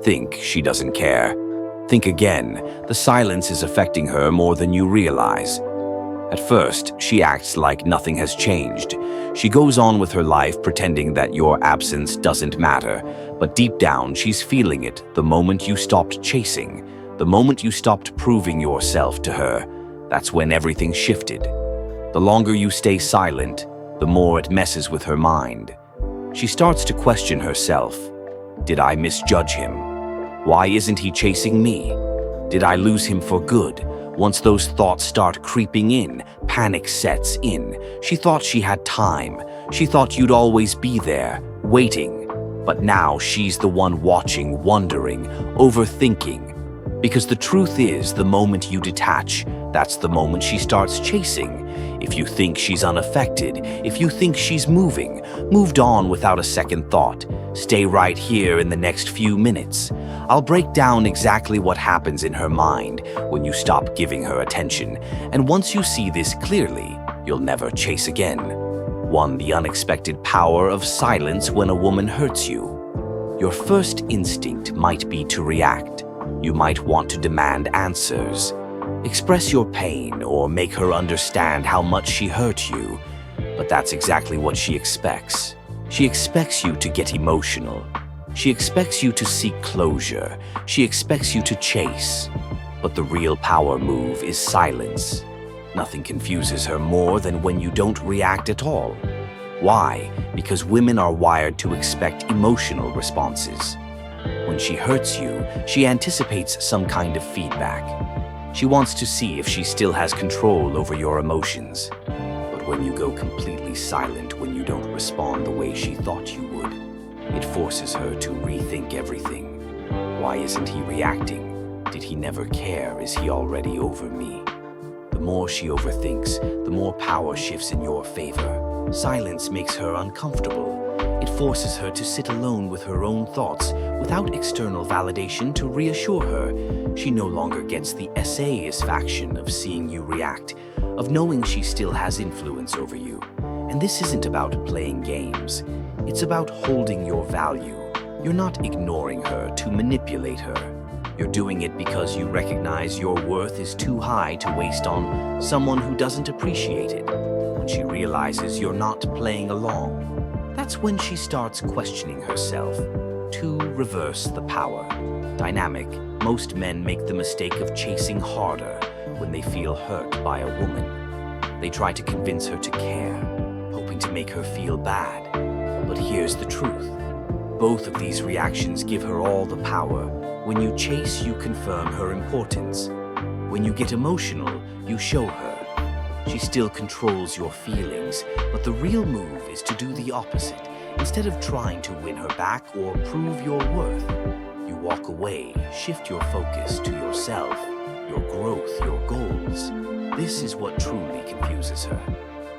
think she doesn't care. Think again. The silence is affecting her more than you realize. At first, she acts like nothing has changed. She goes on with her life pretending that your absence doesn't matter. But deep down, she's feeling it the moment you stopped chasing, the moment you stopped proving yourself to her. That's when everything shifted. The longer you stay silent, the more it messes with her mind. She starts to question herself. Did I misjudge him? Why isn't he chasing me? Did I lose him for good? Once those thoughts start creeping in, panic sets in. She thought she had time. She thought you'd always be there, waiting. But now she's the one watching, wondering, overthinking. Because the truth is, the moment you detach, that's the moment she starts chasing. If you think she's unaffected, if you think she's moved on without a second thought, stay right here in the next few minutes. I'll break down exactly what happens in her mind when you stop giving her attention. And once you see this clearly, you'll never chase again. 1. The unexpected power of silence when a woman hurts you. Your first instinct might be to react. You might want to demand answers. Express your pain or make her understand how much she hurt you. But that's exactly what she expects. She expects you to get emotional. She expects you to seek closure. She expects you to chase. But the real power move is silence. Nothing confuses her more than when you don't react at all. Why? Because women are wired to expect emotional responses. When she hurts you, she anticipates some kind of feedback. She wants to see if she still has control over your emotions. But when you go completely silent, when you don't respond the way she thought you would, it forces her to rethink everything. Why isn't he reacting? Did he never care? Is he already over me? The more she overthinks, the more power shifts in your favor. Silence makes her uncomfortable. It forces her to sit alone with her own thoughts without external validation to reassure her. She no longer gets the satisfaction of seeing you react, of knowing she still has influence over you. And this isn't about playing games. It's about holding your value. You're not ignoring her to manipulate her. You're doing it because you recognize your worth is too high to waste on someone who doesn't appreciate it. When she realizes you're not playing along, that's when she starts questioning herself. To reverse the power dynamic, most men make the mistake of chasing harder when they feel hurt by a woman. They try to convince her to care, hoping to make her feel bad. But here's the truth. Both of these reactions give her all the power. When you chase, you confirm her importance. When you get emotional, you show her. She still controls your feelings, but the real move is to do the opposite. Instead of trying to win her back or prove your worth, you walk away, shift your focus to yourself, your growth, your goals. This is what truly confuses her.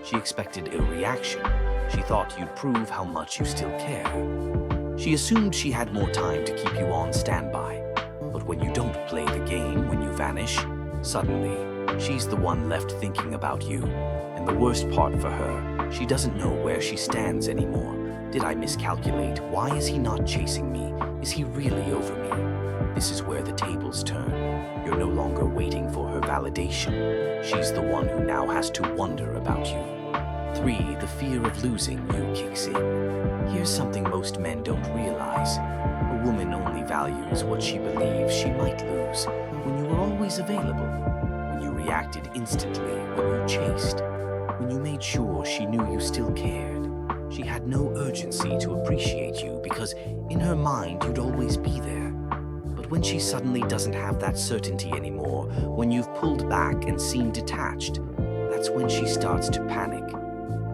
She expected a reaction. She thought you'd prove how much you still care. She assumed she had more time to keep you on standby. But when you don't play the game, when you vanish, suddenly, she's the one left thinking about you. And the worst part for her, she doesn't know where she stands anymore. Did I miscalculate? Why is he not chasing me? Is he really over me? This is where the tables turn. You're no longer waiting for her validation. She's the one who now has to wonder about you. 3. The fear of losing you kicks in. Here's something most men don't realize. A woman only values what she believes she might lose. When you were always available, when you reacted instantly, when you chased, when you made sure she knew you still cared. She had no urgency to appreciate you because in her mind you'd always be there. But when she suddenly doesn't have that certainty anymore, when you've pulled back and seem detached, that's when she starts to panic.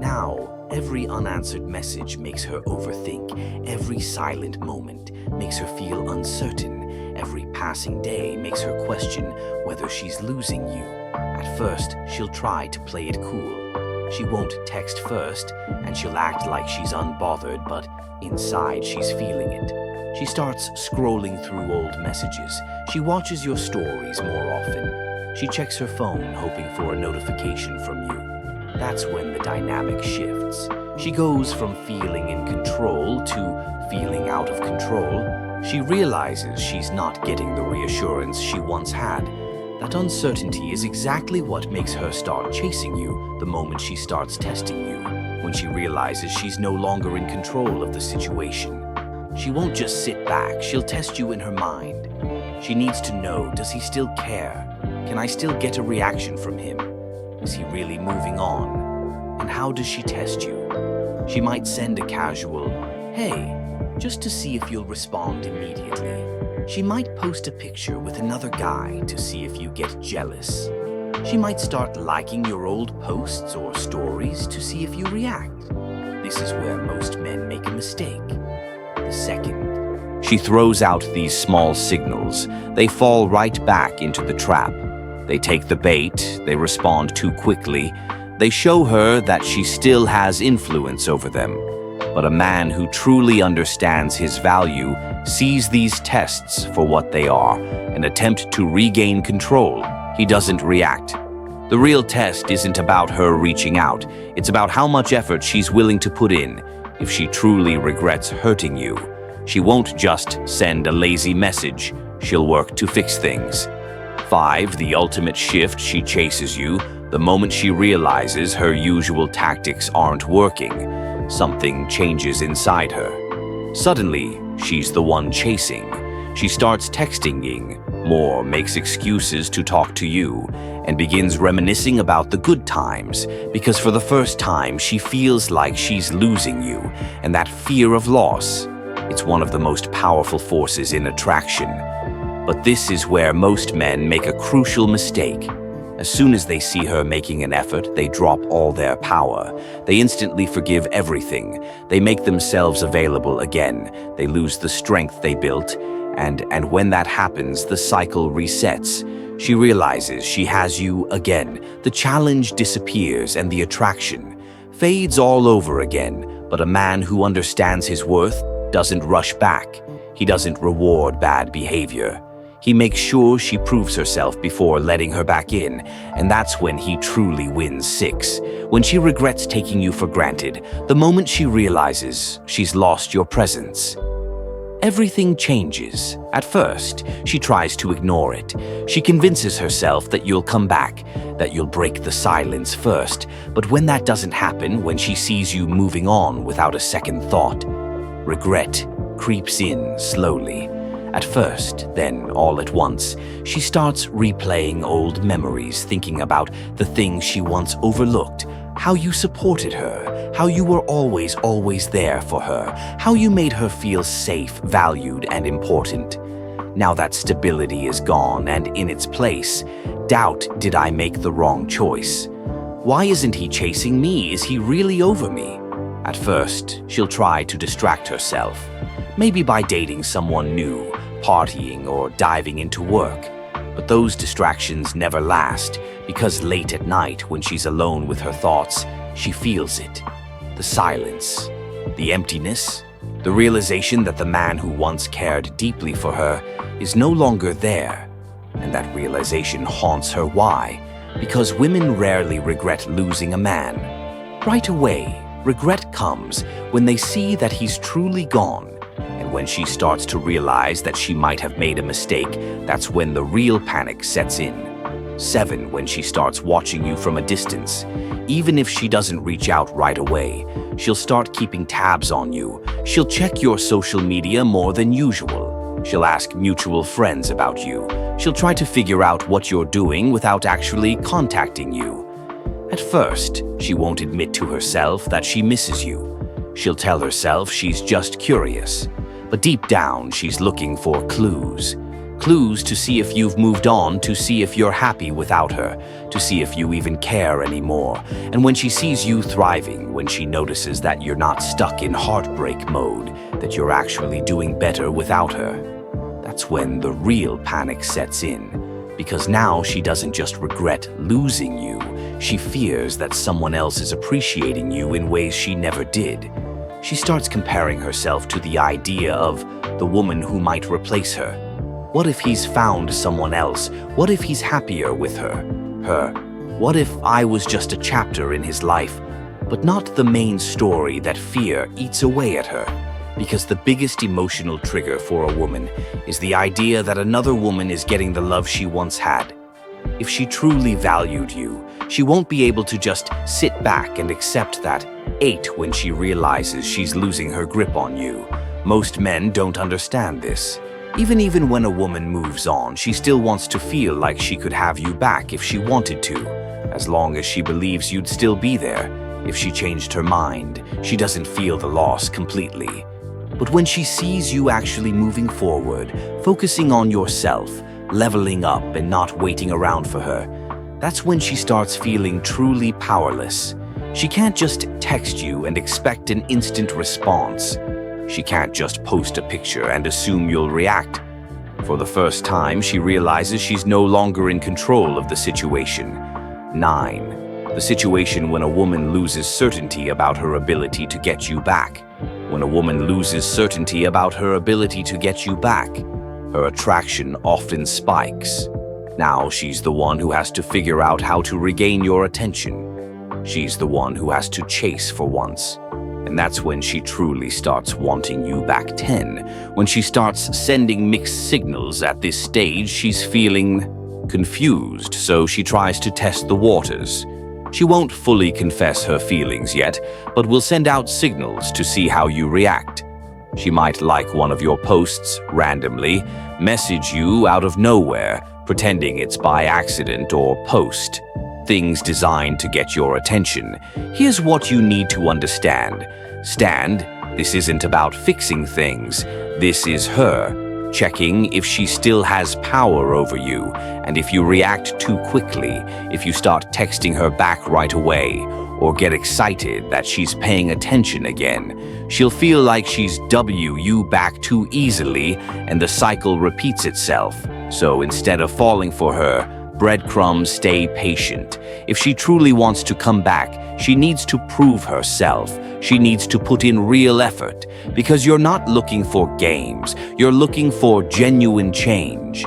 Now, every unanswered message makes her overthink. Every silent moment makes her feel uncertain. Every passing day makes her question whether she's losing you. At first, she'll try to play it cool. She won't text first, and she'll act like she's unbothered, but inside she's feeling it. She starts scrolling through old messages. She watches your stories more often. She checks her phone, hoping for a notification from you. That's when the dynamic shifts. She goes from feeling in control to feeling out of control. She realizes she's not getting the reassurance she once had. That uncertainty is exactly what makes her start chasing you the moment she starts testing you. When she realizes she's no longer in control of the situation, she won't just sit back, she'll test you in her mind. She needs to know, does he still care? Can I still get a reaction from him? Is he really moving on? And how does she test you? She might send a casual, "Hey," just to see if you'll respond immediately. She might post a picture with another guy to see if you get jealous. She might start liking your old posts or stories to see if you react. This is where most men make a mistake. The second she throws out these small signals, they fall right back into the trap. They take the bait, they respond too quickly. They show her that she still has influence over them. But a man who truly understands his value sees these tests for what they are, an attempt to regain control. He doesn't react. The real test isn't about her reaching out. It's about how much effort she's willing to put in. If she truly regrets hurting you, she won't just send a lazy message. She'll work to fix things. 5. The ultimate shift, she chases you. The moment she realizes her usual tactics aren't working, something changes inside her. Suddenly, she's the one chasing. She starts texting more, makes excuses to talk to you, and begins reminiscing about the good times, because for the first time she feels like she's losing you, and that fear of loss, it's one of the most powerful forces in attraction. But this is where most men make a crucial mistake. As soon as they see her making an effort, they drop all their power. They instantly forgive everything. They make themselves available again. They lose the strength they built, and when that happens, the cycle resets. She realizes she has you again. The challenge disappears and the attraction fades all over again. But a man who understands his worth doesn't rush back. He doesn't reward bad behavior. He makes sure she proves herself before letting her back in, and that's when he truly wins. 6. When she regrets taking you for granted, the moment she realizes she's lost your presence. Everything changes. At first, she tries to ignore it. She convinces herself that you'll come back, that you'll break the silence first. But when that doesn't happen, when she sees you moving on without a second thought, regret creeps in slowly. At first, then all at once, she starts replaying old memories, thinking about the things she once overlooked, how you supported her, how you were always there for her, how you made her feel safe, valued, and important. Now that stability is gone, and in its place, doubt, did I make the wrong choice? Why isn't he chasing me? Is he really over me? At first, she'll try to distract herself, maybe by dating someone new, partying, or diving into work. But those distractions never last, because late at night, when she's alone with her thoughts, she feels it. The silence, the emptiness, the realization that the man who once cared deeply for her is no longer there. And that realization haunts her. Why? Because women rarely regret losing a man. Right away, regret comes when they see that he's truly gone. And when she starts to realize that she might have made a mistake, that's when the real panic sets in. 7. When she starts watching you from a distance. Even if she doesn't reach out right away, she'll start keeping tabs on you. She'll check your social media more than usual. She'll ask mutual friends about you. She'll try to figure out what you're doing without actually contacting you. At first, she won't admit to herself that she misses you. She'll tell herself she's just curious. But deep down, she's looking for clues. Clues to see if you've moved on, to see if you're happy without her, to see if you even care anymore. And when she sees you thriving, when she notices that you're not stuck in heartbreak mode, that you're actually doing better without her, that's when the real panic sets in. Because now she doesn't just regret losing you, she fears that someone else is appreciating you in ways she never did. She starts comparing herself to the idea of the woman who might replace her. What if he's found someone else? What if he's happier with her? What if I was just a chapter in his life, but not the main story? That fear eats away at her. Because the biggest emotional trigger for a woman is the idea that another woman is getting the love she once had. If she truly valued you, she won't be able to just sit back and accept that when she realizes she's losing her grip on you. Most men don't understand this. Even when a woman moves on, she still wants to feel like she could have you back if she wanted to, as long as she believes you'd still be there. If she changed her mind, she doesn't feel the loss completely. But when she sees you actually moving forward, focusing on yourself, leveling up and not waiting around for her, that's when she starts feeling truly powerless. She can't just text you and expect an instant response. She can't just post a picture and assume you'll react. For the first time, she realizes she's no longer in control of the situation. 9. The situation when a woman loses certainty about her ability to get you back. When a woman loses certainty about her ability to get you back, her attraction often spikes. Now she's the one who has to figure out how to regain your attention. She's the one who has to chase for once. And that's when she truly starts wanting you back. 10. When she starts sending mixed signals. At this stage, she's feeling confused, so she tries to test the waters. She won't fully confess her feelings yet, but will send out signals to see how you react. She might like one of your posts randomly, message you out of nowhere, pretending it's by accident, or post things designed to get your attention. Here's what you need to understand. This isn't about fixing things. This is her checking if she still has power over you, and if you react too quickly, if you start texting her back right away, or get excited that she's paying attention again, she'll feel like she's you back too easily, and the cycle repeats itself. So instead of falling for her breadcrumbs, stay patient. If she truly wants to come back, she needs to prove herself. She needs to put in real effort, because you're not looking for games. You're looking for genuine change.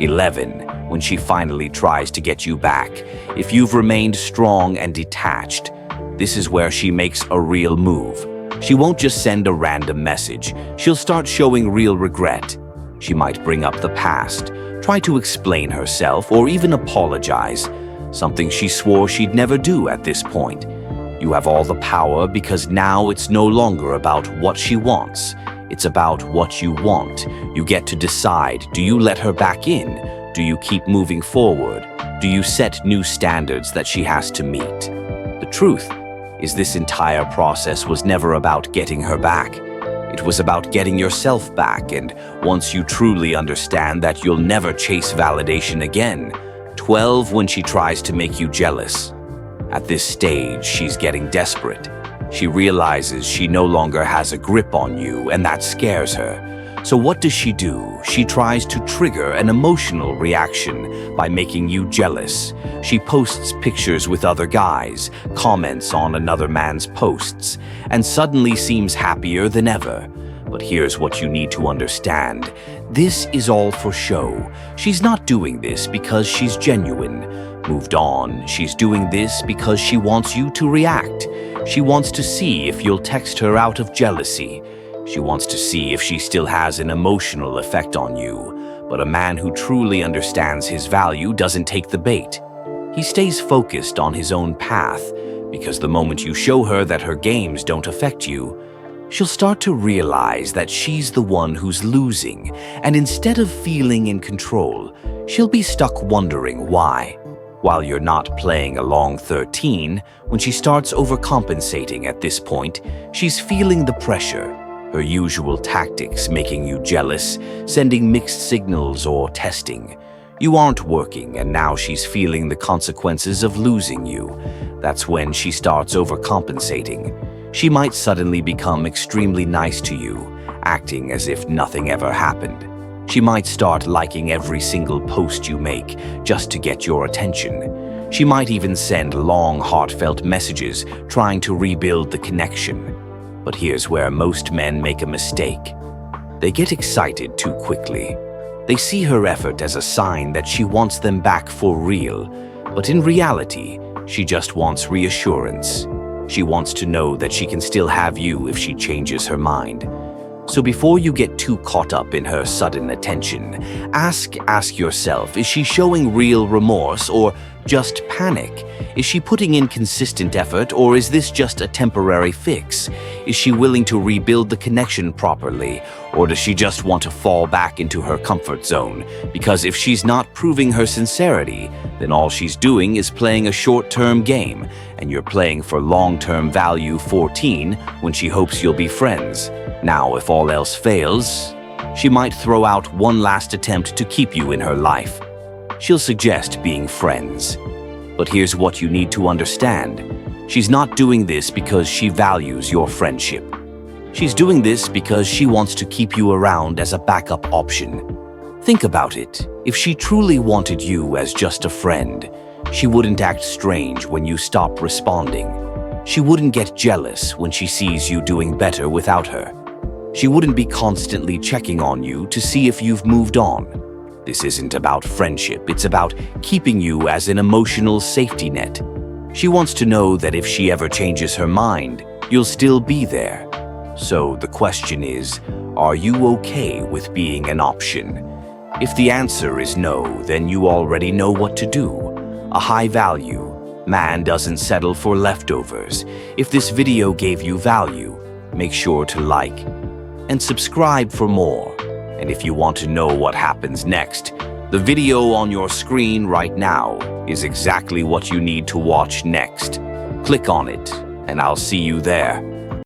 11. When she finally tries to get you back, if you've remained strong and detached, this is where she makes a real move. She won't just send a random message. She'll start showing real regret. She might bring up the past, try to explain herself, or even apologize, something she swore she'd never do at this point. You have all the power, because now it's no longer about what she wants. It's about what you want. You get to decide. Do you let her back in? Do you keep moving forward? Do you set new standards that she has to meet? The truth is, this entire process was never about getting her back. It was about getting yourself back, and once you truly understand that, you'll never chase validation again. 12. When she tries to make you jealous. At this stage, she's getting desperate. She realizes she no longer has a grip on you, and that scares her. So what does she do? She tries to trigger an emotional reaction by making you jealous. She posts pictures with other guys, comments on another man's posts, and suddenly seems happier than ever. But here's what you need to understand. This is all for show. She's not doing this because she's genuine. Moved on, she's doing this because she wants you to react. She wants to see if you'll text her out of jealousy. She wants to see if she still has an emotional effect on you. But a man who truly understands his value doesn't take the bait. He stays focused on his own path, because the moment you show her that her games don't affect you, she'll start to realize that she's the one who's losing, and instead of feeling in control, she'll be stuck wondering why. While you're not playing along. 13, when she starts overcompensating at this point, she's feeling the pressure. Her usual tactics, making you jealous, sending mixed signals, or testing. You aren't working, and now she's feeling the consequences of losing you. That's when she starts overcompensating. She might suddenly become extremely nice to you, acting as if nothing ever happened. She might start liking every single post you make just to get your attention. She might even send long, heartfelt messages trying to rebuild the connection. But here's where most men make a mistake. They get excited too quickly. They see her effort as a sign that she wants them back for real, but in reality, she just wants reassurance. She wants to know that she can still have you if she changes her mind. So before you get too caught up in her sudden attention, ask yourself, is she showing real remorse or just panic? Is she putting in consistent effort, or is this just a temporary fix? Is she willing to rebuild the connection properly, or does she just want to fall back into her comfort zone? Because if she's not proving her sincerity, then all she's doing is playing a short-term game, and you're playing for long-term value 14 when she hopes you'll be friends. Now, if all else fails, she might throw out one last attempt to keep you in her life. She'll suggest being friends. But here's what you need to understand. She's not doing this because she values your friendship. She's doing this because she wants to keep you around as a backup option. Think about it. If she truly wanted you as just a friend, she wouldn't act strange when you stop responding. She wouldn't get jealous when she sees you doing better without her. She wouldn't be constantly checking on you to see if you've moved on. This isn't about friendship, it's about keeping you as an emotional safety net. She wants to know that if she ever changes her mind, you'll still be there. So the question is, are you okay with being an option? If the answer is no, then you already know what to do. A high-value man doesn't settle for leftovers. If this video gave you value, make sure to like and subscribe for more. And if you want to know what happens next, the video on your screen right now is exactly what you need to watch next. Click on it, and I'll see you there.